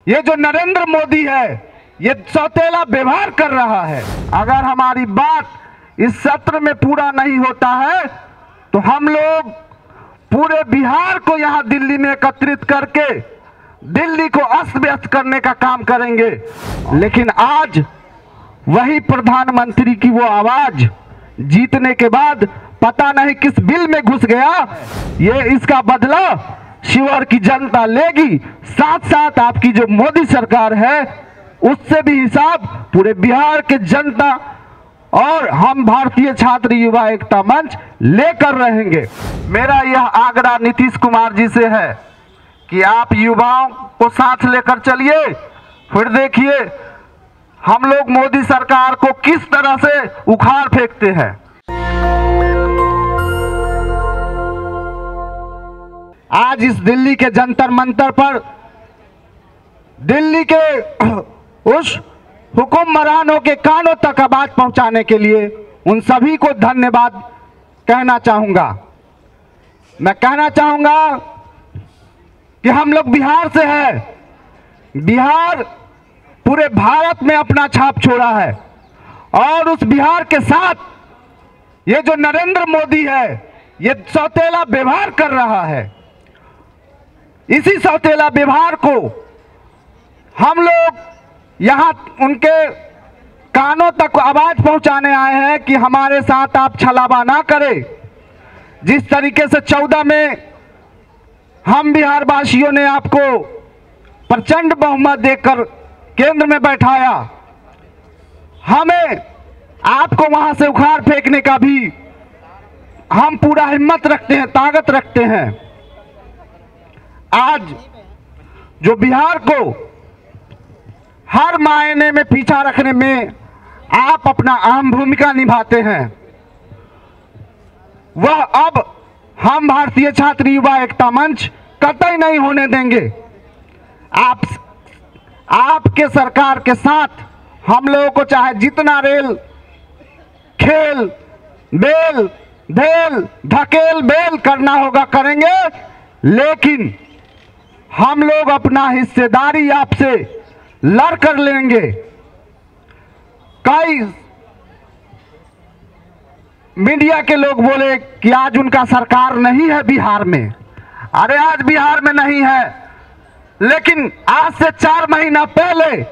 ये जो नरेंद्र मोदी है ये सौतेला व्यवहार कर रहा है। अगर हमारी बात इस सत्र में पूरा नहीं होता है तो हम लोग पूरे बिहार को यहाँ दिल्ली में एकत्रित करके दिल्ली को अस्त व्यस्त करने का काम करेंगे। लेकिन आज वही प्रधानमंत्री की वो आवाज जीतने के बाद पता नहीं किस बिल में घुस गया। ये इसका बदला शिवहर की जनता लेगी, साथ साथ आपकी जो मोदी सरकार है उससे भी हिसाब पूरे बिहार के जनता और हम भारतीय छात्र युवा एकता मंच लेकर रहेंगे। मेरा यह आग्रह नीतीश कुमार जी से है कि आप युवाओं को साथ लेकर चलिए। फिर देखिए हम लोग मोदी सरकार को किस तरह से उखाड़ फेंकते हैं। आज इस दिल्ली के जंतर मंतर पर दिल्ली के उस हुक्मरानों के कानों तक आवाज पहुंचाने के लिए उन सभी को धन्यवाद कहना चाहूंगा। मैं कहना चाहूंगा कि हम लोग बिहार से हैं। बिहार पूरे भारत में अपना छाप छोड़ा है और उस बिहार के साथ ये जो नरेंद्र मोदी है ये सौतेला व्यवहार कर रहा है। इसी सौतेला व्यवहार को हम लोग यहाँ उनके कानों तक आवाज पहुंचाने आए हैं कि हमारे साथ आप छलावा ना करें। जिस तरीके से 14 में हम बिहार वासियों ने आपको प्रचंड बहुमत देकर केंद्र में बैठाया, हमें आपको वहां से उखाड़ फेंकने का भी हम पूरा हिम्मत रखते हैं, ताकत रखते हैं। आज जो बिहार को हर मायने में पीछा रखने में आप अपना अहम भूमिका निभाते हैं, वह अब हम भारतीय छात्र युवा एकता मंच कतई नहीं होने देंगे। आपके सरकार के साथ हम लोगों को चाहे जितना रेल खेल बेल धेल धकेल बेल करना होगा करेंगे, लेकिन हम लोग अपना हिस्सेदारी आपसे लड़ कर लेंगे। कई मीडिया के लोग बोले कि आज उनका सरकार नहीं है बिहार में। अरे आज बिहार में नहीं है, लेकिन आज से 4 महीना पहले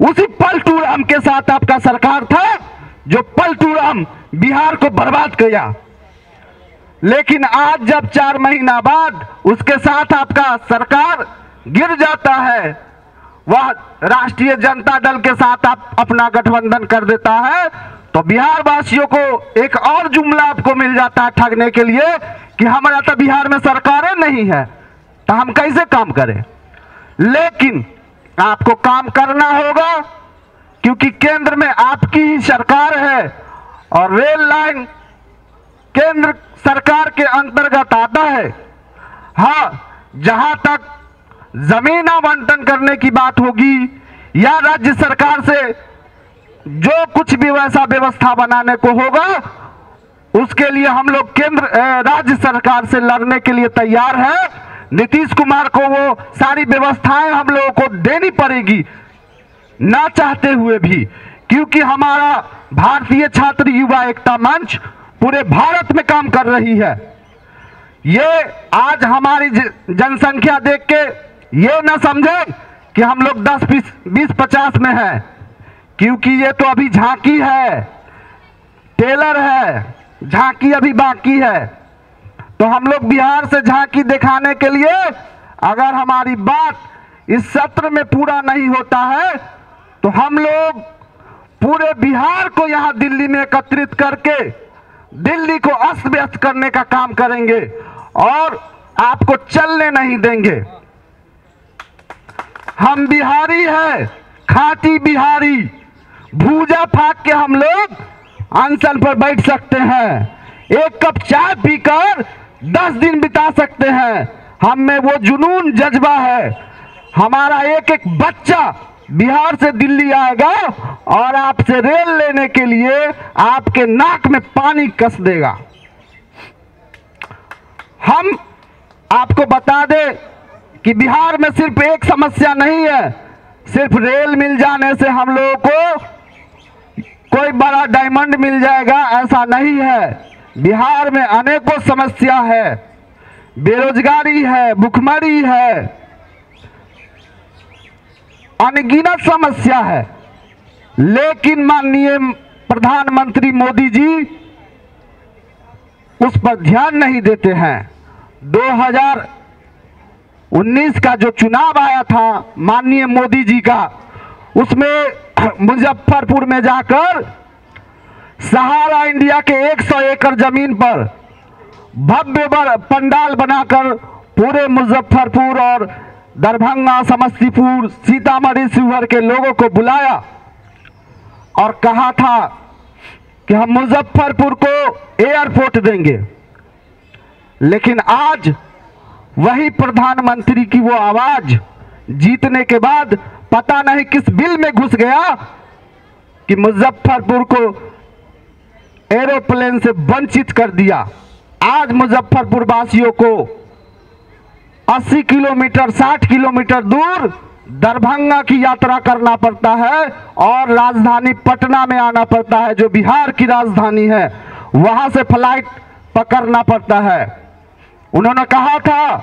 उसी पलटू राम के साथ आपका सरकार था जो पलटू राम बिहार को बर्बाद किया। लेकिन आज जब 4 महीना बाद उसके साथ आपका सरकार गिर जाता है, वह राष्ट्रीय जनता दल के साथ आप अपना गठबंधन कर देता है, तो बिहार वासियों को एक और जुमला आपको मिल जाता है ठगने के लिए कि हमारा तो बिहार में सरकारें नहीं है तो हम कैसे काम करें। लेकिन आपको काम करना होगा क्योंकि केंद्र में आपकी ही सरकार है और रेल लाइन केंद्र सरकार के अंतर्गत आता है। हाँ, जहां तक जमीन आवंटन करने की बात होगी या राज्य सरकार से जो कुछ भी वैसा व्यवस्था बनाने को होगा उसके लिए हम लोग केंद्र राज्य सरकार से लड़ने के लिए तैयार है। नीतीश कुमार को वो सारी व्यवस्थाएं हम लोगों को देनी पड़ेगी ना चाहते हुए भी, क्योंकि हमारा भारतीय छात्र युवा एकता मंच पूरे भारत में काम कर रही है। ये आज हमारी जनसंख्या देख के ये ना समझे कि हम लोग 10, 20, 50 में हैं, क्योंकि ये तो अभी झांकी है, टेलर है, झांकी अभी बाकी है। तो हम लोग बिहार से झांकी दिखाने के लिए अगर हमारी बात इस सत्र में पूरा नहीं होता है तो हम लोग पूरे बिहार को यहाँ दिल्ली में एकत्रित करके दिल्ली को अस्त व्यस्त करने का काम करेंगे और आपको चलने नहीं देंगे। हम बिहारी हैं, खाटी बिहारी, भूजा फाक के हम लोग अनशन पर बैठ सकते हैं, एक कप चाय पीकर 10 दिन बिता सकते हैं। हम में वो जुनून जज्बा है। हमारा एक एक बच्चा बिहार से दिल्ली आएगा और आपसे रेल लेने के लिए आपके नाक में पानी कस देगा। हम आपको बता दें कि बिहार में सिर्फ एक समस्या नहीं है, सिर्फ रेल मिल जाने से हम लोगों को कोई बड़ा डायमंड मिल जाएगा ऐसा नहीं है। बिहार में अनेकों समस्या है, बेरोजगारी है, भुखमरी है, अनगिनत समस्या है। लेकिन माननीय प्रधानमंत्री मोदी जी उस पर ध्यान नहीं देते हैं। 2019 का जो चुनाव आया था माननीय मोदी जी का, उसमें मुजफ्फरपुर में जाकर सहारा इंडिया के 100 एकड़ जमीन पर भव्य पंडाल बनाकर पूरे मुजफ्फरपुर और दरभंगा, समस्तीपुर, सीतामढ़ी, शिवहर के लोगों को बुलाया और कहा था कि हम मुजफ्फरपुर को एयरपोर्ट देंगे। लेकिन आज वही प्रधानमंत्री की वो आवाज जीतने के बाद पता नहीं किस बिल में घुस गया कि मुजफ्फरपुर को एरोप्लेन से वंचित कर दिया। आज मुजफ्फरपुर वासियों को 80 किलोमीटर 60 किलोमीटर दूर दरभंगा की यात्रा करना पड़ता है और राजधानी पटना में आना पड़ता है, जो बिहार की राजधानी है, वहां से फ्लाइट पकड़ना पड़ता है। उन्होंने कहा था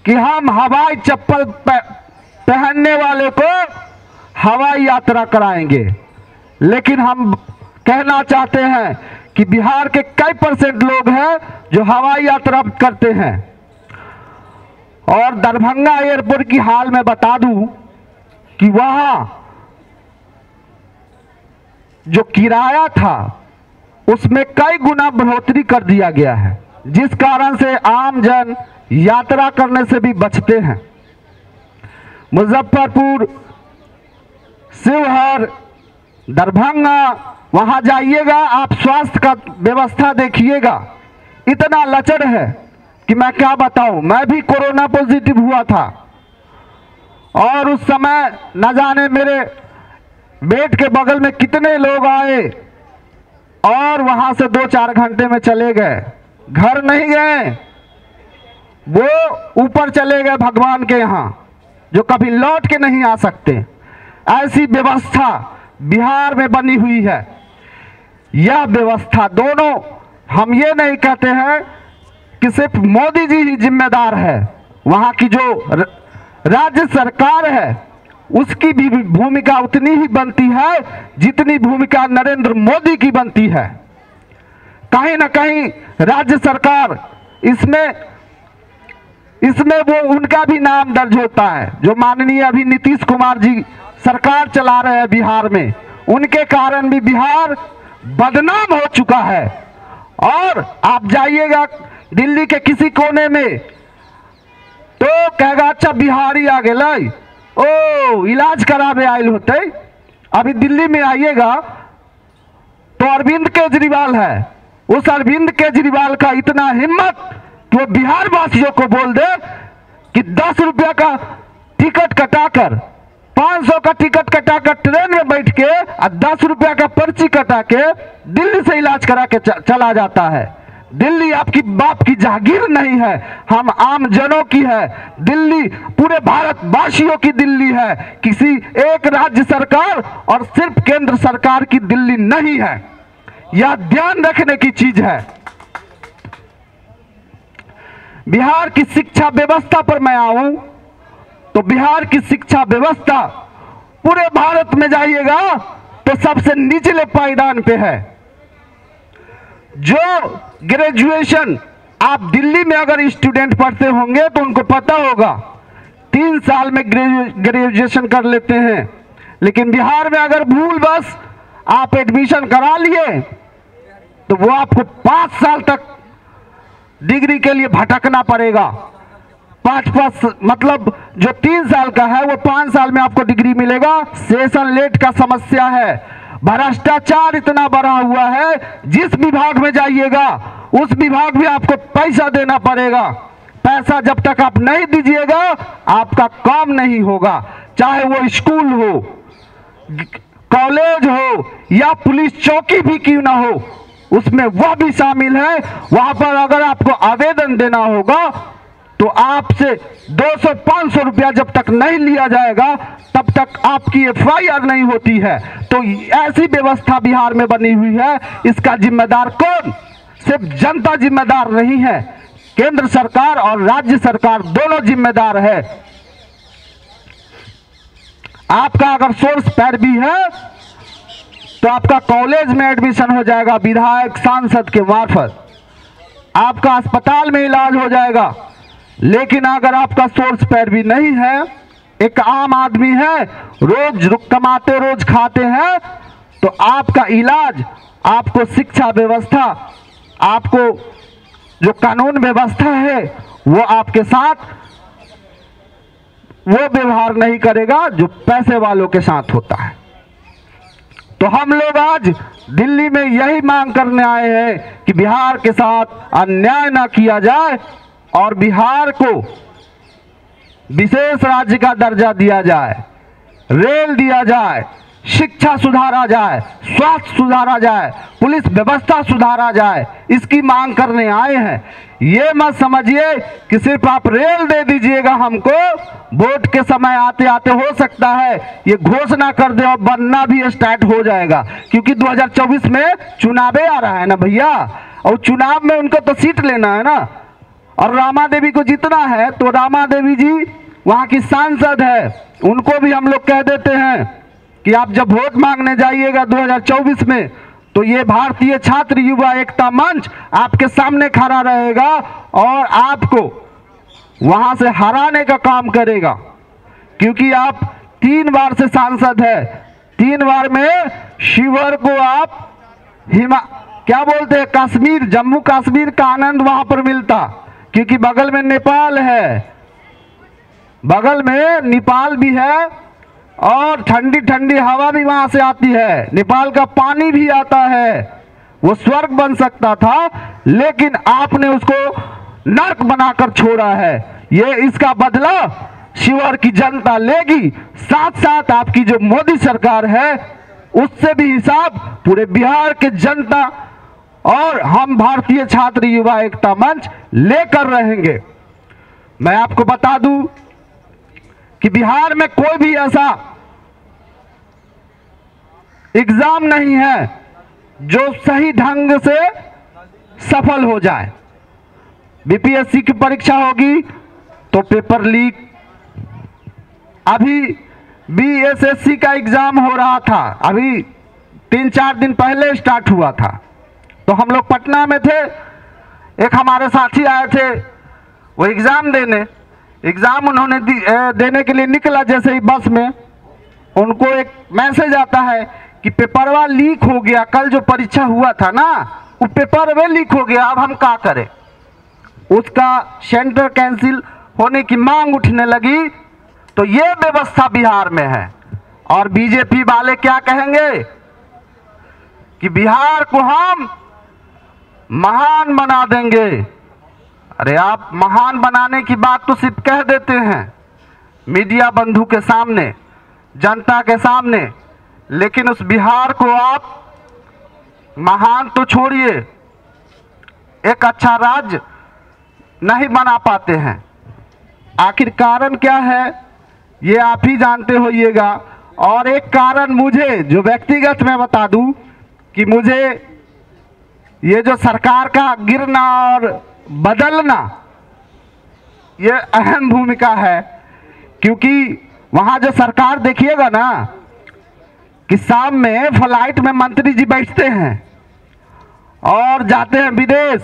कि हम हवाई चप्पल पहनने वाले को हवाई यात्रा कराएंगे। लेकिन हम कहना चाहते हैं कि बिहार के कई % लोग हैं जो हवाई यात्रा करते हैं। और दरभंगा एयरपोर्ट की हाल में बता दूं कि वहां जो किराया था उसमें कई गुना बढ़ोतरी कर दिया गया है, जिस कारण से आम जन यात्रा करने से भी बचते हैं। मुजफ्फरपुर, शिवहर, दरभंगा, वहां जाइएगा आप, स्वास्थ्य का व्यवस्था देखिएगा, इतना लचर है कि मैं क्या बताऊं। मैं भी कोरोना पॉजिटिव हुआ था और उस समय न जाने मेरे बेड के बगल में कितने लोग आए और वहां से 2-4 घंटे में चले गए, घर नहीं गए, वो ऊपर चले गए भगवान के यहाँ, जो कभी लौट के नहीं आ सकते। ऐसी व्यवस्था बिहार में बनी हुई है। यह व्यवस्था दोनों, हम ये नहीं कहते हैं कि सिर्फ मोदी जी ही जिम्मेदार है, वहां की जो राज्य सरकार है उसकी भी भूमिका उतनी ही बनती है जितनी भूमिका नरेंद्र मोदी की बनती है। कहीं ना कहीं राज्य सरकार इसमें वो उनका भी नाम दर्ज होता है, जो माननीय अभी नीतीश कुमार जी सरकार चला रहे हैं बिहार में, उनके कारण भी बिहार बदनाम हो चुका है। और आप जाइएगा दिल्ली के किसी कोने में तो कहेगा अच्छा बिहारी आ गए, ओ इलाज करावे आयल होते। अभी दिल्ली में आइएगा तो अरविंद केजरीवाल है, उस अरविंद केजरीवाल का इतना हिम्मत कि वो बिहार वासियों को बोल दे कि 10 रुपया का टिकट कटाकर, 500 का टिकट कटाकर ट्रेन में बैठ के और 10 रुपया का पर्ची कटा के दिल्ली से इलाज करा के चला जाता है। दिल्ली आपकी बाप की जागीर नहीं है, हम आम जनों की है। दिल्ली पूरे भारतवासियों की दिल्ली है, किसी एक राज्य सरकार और सिर्फ केंद्र सरकार की दिल्ली नहीं है। यह ध्यान रखने की चीज है। बिहार की शिक्षा व्यवस्था पर मैं आऊं तो बिहार की शिक्षा व्यवस्था पूरे भारत में जाइएगा तो सबसे निचले पायदान पे है। जो ग्रेजुएशन आप दिल्ली में अगर स्टूडेंट पढ़ते होंगे तो उनको पता होगा 3 साल में ग्रेजुएशन कर लेते हैं, लेकिन बिहार में अगर भूल बस आप एडमिशन करा लिए तो वो आपको 5 साल तक डिग्री के लिए भटकना पड़ेगा। 5 मतलब जो 3 साल का है वो 5 साल में आपको डिग्री मिलेगा। सेशन लेट का समस्या है, भ्रष्टाचार इतना बढ़ा हुआ है, जिस विभाग में जाइएगा उस विभाग में आपको पैसा देना पड़ेगा। पैसा जब तक आप नहीं दीजिएगा आपका काम नहीं होगा, चाहे वो स्कूल हो, कॉलेज हो या पुलिस चौकी भी क्यों ना हो, उसमें वह भी शामिल है। वहां पर अगर आपको आवेदन देना होगा तो आपसे 200-500 रुपया जब तक नहीं लिया जाएगा तब तक आपकी एफआईआर नहीं होती है। तो ऐसी व्यवस्था बिहार में बनी हुई है, इसका जिम्मेदार कौन? सिर्फ जनता जिम्मेदार नहीं है, केंद्र सरकार और राज्य सरकार दोनों जिम्मेदार है। आपका अगर सोर्स पैरवी है तो आपका कॉलेज में एडमिशन हो जाएगा विधायक सांसद के मार्फत, आपका अस्पताल में इलाज हो जाएगा। लेकिन अगर आपका सोर्स पैरवी नहीं है, एक आम आदमी है, रोज कमाते रोज खाते हैं, तो आपका इलाज, आपको शिक्षा व्यवस्था, आपको जो कानून व्यवस्था है वो आपके साथ वो व्यवहार नहीं करेगा जो पैसे वालों के साथ होता है। तो हम लोग आज दिल्ली में यही मांग करने आए हैं कि बिहार के साथ अन्याय ना किया जाए और बिहार को विशेष राज्य का दर्जा दिया जाए, रेल दिया जाए, शिक्षा सुधारा जाए, स्वास्थ्य सुधारा जाए, पुलिस व्यवस्था सुधारा जाए, इसकी मांग करने आए हैं। ये मत समझिए कि सिर्फ आप रेल दे दीजिएगा हमको, वोट के समय आते आते हो सकता है ये घोषणा कर दे और बनना भी स्टार्ट हो जाएगा, क्योंकि 2024 में चुनावे आ रहा है ना भैया, और चुनाव में उनको तो सीट लेना है ना। और रामा देवी को जीतना है तो रामा देवी जी वहाँ की सांसद है, उनको भी हम लोग कह देते हैं कि आप जब वोट मांगने जाइएगा 2024 में तो ये भारतीय छात्र युवा एकता मंच आपके सामने खड़ा रहेगा और आपको वहां से हराने का काम करेगा, क्योंकि आप 3 बार से सांसद है, 3 बार में शिवहर को आप क्या बोलते हैं, कश्मीर, जम्मू कश्मीर का आनंद वहां पर मिलता, क्योंकि बगल में नेपाल है, बगल में नेपाल भी है और ठंडी ठंडी हवा भी वहां से आती है, नेपाल का पानी भी आता है, वो स्वर्ग बन सकता था लेकिन आपने उसको नर्क बनाकर छोड़ा है। ये इसका बदला शिवहर की जनता लेगी, साथ साथ आपकी जो मोदी सरकार है उससे भी हिसाब पूरे बिहार के जनता और हम भारतीय छात्र युवा एकता मंच लेकर रहेंगे। मैं आपको बता दूं कि बिहार में कोई भी ऐसा एग्जाम नहीं है जो सही ढंग से सफल हो जाए। बीपीएससी की परीक्षा होगी तो पेपर लीक, अभी बीएसएससी का एग्जाम हो रहा था, अभी 3-4 दिन पहले स्टार्ट हुआ था, तो हम लोग पटना में थे, एक हमारे साथी आए थे वो एग्जाम देने, एग्जाम उन्होंने देने के लिए निकला, जैसे ही बस में उनको एक मैसेज आता है कि पेपरवा लीक हो गया, कल जो परीक्षा हुआ था ना वो पेपर में लीक हो गया, अब हम क्या करें। उसका सेंटर कैंसिल होने की मांग उठने लगी। तो ये व्यवस्था बिहार में है और बीजेपी वाले क्या कहेंगे कि बिहार को हम महान बना देंगे। अरे आप महान बनाने की बात तो सिर्फ कह देते हैं मीडिया बंधु के सामने, जनता के सामने, लेकिन उस बिहार को आप महान तो छोड़िए, एक अच्छा राज्य नहीं बना पाते हैं। आखिर कारण क्या है ये आप ही जानते होइएगा। और एक कारण मुझे जो व्यक्तिगत मैं बता दूं कि मुझे ये जो सरकार का गिरना और बदलना ये अहम भूमिका है, क्योंकि वहाँ जो सरकार देखिएगा ना कि शाम में फ्लाइट में मंत्री जी बैठते हैं और जाते हैं विदेश,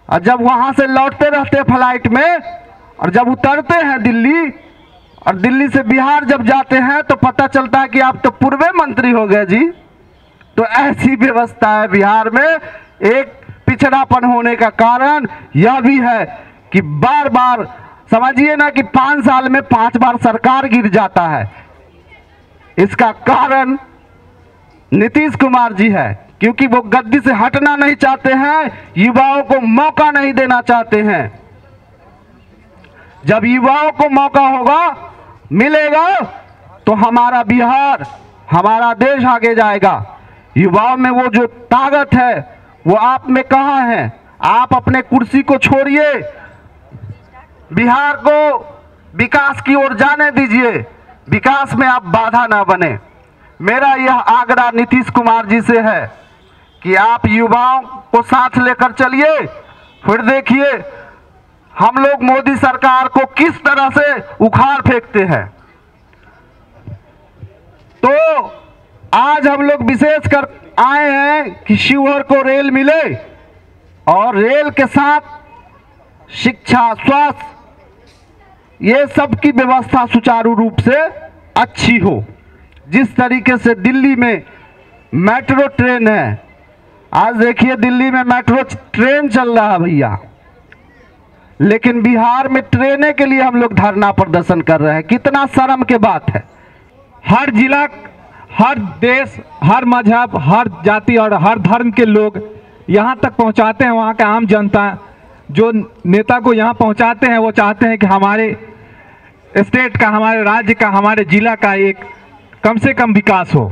और जब वहाँ से लौटते रहते हैं फ्लाइट में, और जब उतरते हैं दिल्ली और दिल्ली से बिहार जब जाते हैं तो पता चलता है कि आप तो पूर्व मंत्री हो गए जी। तो ऐसी व्यवस्था है बिहार में। एक पिछड़ापन होने का कारण यह भी है कि बार बार समझिए ना कि 5 साल में 5 बार सरकार गिर जाता है। इसका कारण नीतीश कुमार जी है, क्योंकि वो गद्दी से हटना नहीं चाहते हैं, युवाओं को मौका नहीं देना चाहते हैं। जब युवाओं को मौका होगा, मिलेगा, तो हमारा बिहार, हमारा देश आगे जाएगा। युवाओं में वो जो ताकत है वो आप में कहाँ है? आप अपने कुर्सी को छोड़िए, बिहार को विकास की ओर जाने दीजिए, विकास में आप बाधा ना बने। मेरा यह आग्रह नीतीश कुमार जी से है कि आप युवाओं को साथ लेकर चलिए, फिर देखिए हम लोग मोदी सरकार को किस तरह से उखाड़ फेंकते हैं। तो आज हम लोग विशेष कर आए हैं कि शिवहर को रेल मिले और रेल के साथ शिक्षा, स्वास्थ्य, ये सब की व्यवस्था सुचारू रूप से अच्छी हो। जिस तरीके से दिल्ली में मेट्रो ट्रेन है, आज देखिए दिल्ली में मेट्रो ट्रेन चल रहा है भैया, लेकिन बिहार में ट्रेने के लिए हम लोग धरना प्रदर्शन कर रहे हैं। कितना शर्म की बात है। हर जिला, हर देश, हर मजहब, हर जाति और हर धर्म के लोग यहाँ तक पहुँचाते हैं। वहाँ का आम जनता जो नेता को यहाँ पहुँचाते हैं वो चाहते हैं कि हमारे स्टेट का, हमारे राज्य का, हमारे जिला का एक कम से कम विकास हो।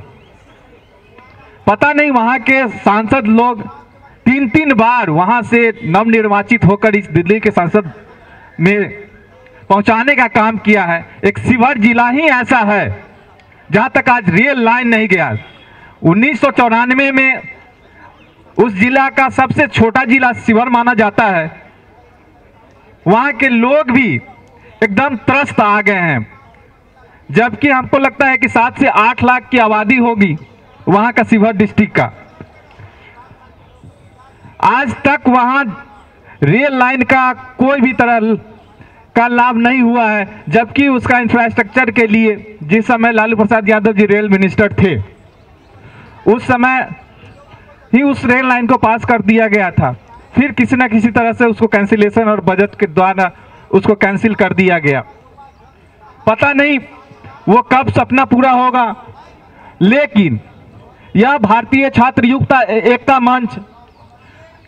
पता नहीं वहाँ के सांसद लोग 3-3 बार वहाँ से नवनिर्वाचित होकर इस दिल्ली के संसद में पहुँचाने का काम किया है। एक शिवहर जिला ही ऐसा है जहाँ तक आज रेल लाइन नहीं गया। 1994 में उस जिला का सबसे छोटा जिला शिवहर माना जाता है। वहाँ के लोग भी एकदम त्रस्त आ गए हैं, जबकि हमको लगता है कि 7 से 8 लाख की आबादी होगी वहाँ का शिवहर डिस्ट्रिक्ट का। आज तक वहाँ रेल लाइन का कोई भी तरह का लाभ नहीं हुआ है, जबकि उसका इंफ्रास्ट्रक्चर के लिए जिस समय लालू प्रसाद यादव जी रेल मिनिस्टर थे उस समय ही उस रेल लाइन को पास कर दिया गया था। फिर किसी न किसी तरह से उसको कैंसिलेशन और बजट के द्वारा उसको कैंसिल कर दिया गया। पता नहीं वो कब सपना पूरा होगा, लेकिन यह भारतीय छात्र एकता मंच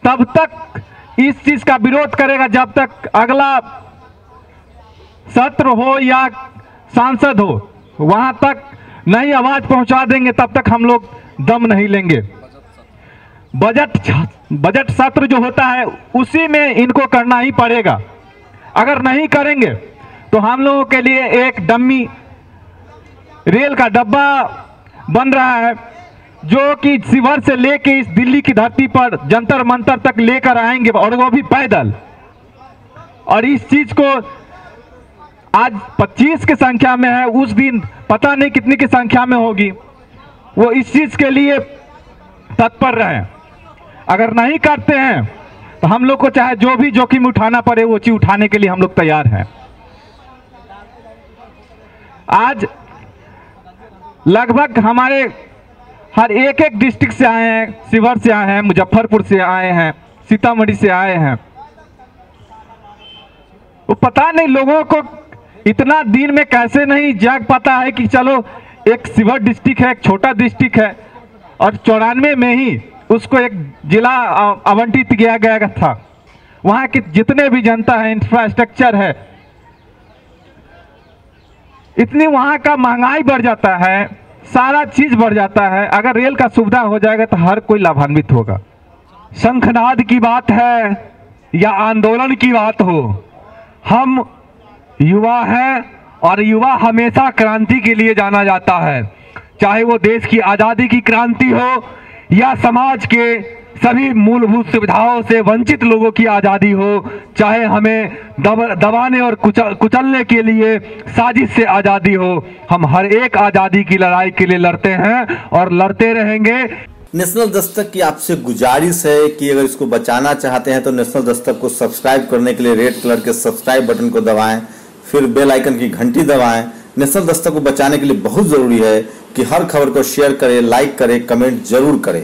तब तक इस चीज का विरोध करेगा जब तक अगला सत्र हो या सांसद हो वहां तक नहीं आवाज पहुंचा देंगे, तब तक हम लोग दम नहीं लेंगे। बजट सत्र जो होता है उसी में इनको करना ही पड़ेगा। अगर नहीं करेंगे तो हम लोगों के लिए एक डम्मी रेल का डब्बा बन रहा है, जो कि शिवहर से लेके इस दिल्ली की धरती पर जंतर मंतर तक लेकर आएंगे, और वो भी पैदल। और इस चीज को आज 25 की संख्या में है, उस दिन पता नहीं कितनी की संख्या में होगी। वो इस चीज के लिए तत्पर रहे। अगर नहीं करते हैं तो हम लोग को चाहे जो भी जोखिम उठाना पड़े वो चीज उठाने के लिए हम लोग तैयार हैं। आज लगभग हमारे हर एक डिस्ट्रिक्ट से आए हैं, शिवहर से आए हैं, मुजफ्फरपुर से आए हैं, सीतामढ़ी से आए हैं। वो पता नहीं लोगों को इतना दिन में कैसे नहीं जाग पाता है कि चलो एक शिवहर डिस्ट्रिक्ट है, एक छोटा डिस्ट्रिक्ट है, और 94 में ही उसको एक जिला आवंटित किया गया था। वहाँ की जितने भी जनता है, इंफ्रास्ट्रक्चर है, इतनी वहाँ का महंगाई बढ़ जाता है, सारा चीज बढ़ जाता है। अगर रेल का सुविधा हो जाएगा तो हर कोई लाभान्वित होगा। शंखनाद की बात है या आंदोलन की बात हो, हम युवा हैं और युवा हमेशा क्रांति के लिए जाना जाता है। चाहे वो देश की आज़ादी की क्रांति हो या समाज के सभी मूलभूत सुविधाओं से वंचित लोगों की आज़ादी हो, चाहे हमें दबाने और कुचलने के लिए साजिश से आज़ादी हो, हम हर एक आज़ादी की लड़ाई के लिए लड़ते हैं और लड़ते रहेंगे। नेशनल दस्तक की आपसे गुजारिश है कि अगर इसको बचाना चाहते हैं तो नेशनल दस्तक को सब्सक्राइब करने के लिए रेड कलर के सब्सक्राइब बटन को दबाएं, फिर बेल आइकन की घंटी दबाएं। नेशनल दस्तक को बचाने के लिए बहुत ज़रूरी है कि हर खबर को शेयर करें, लाइक करें, कमेंट जरूर करें।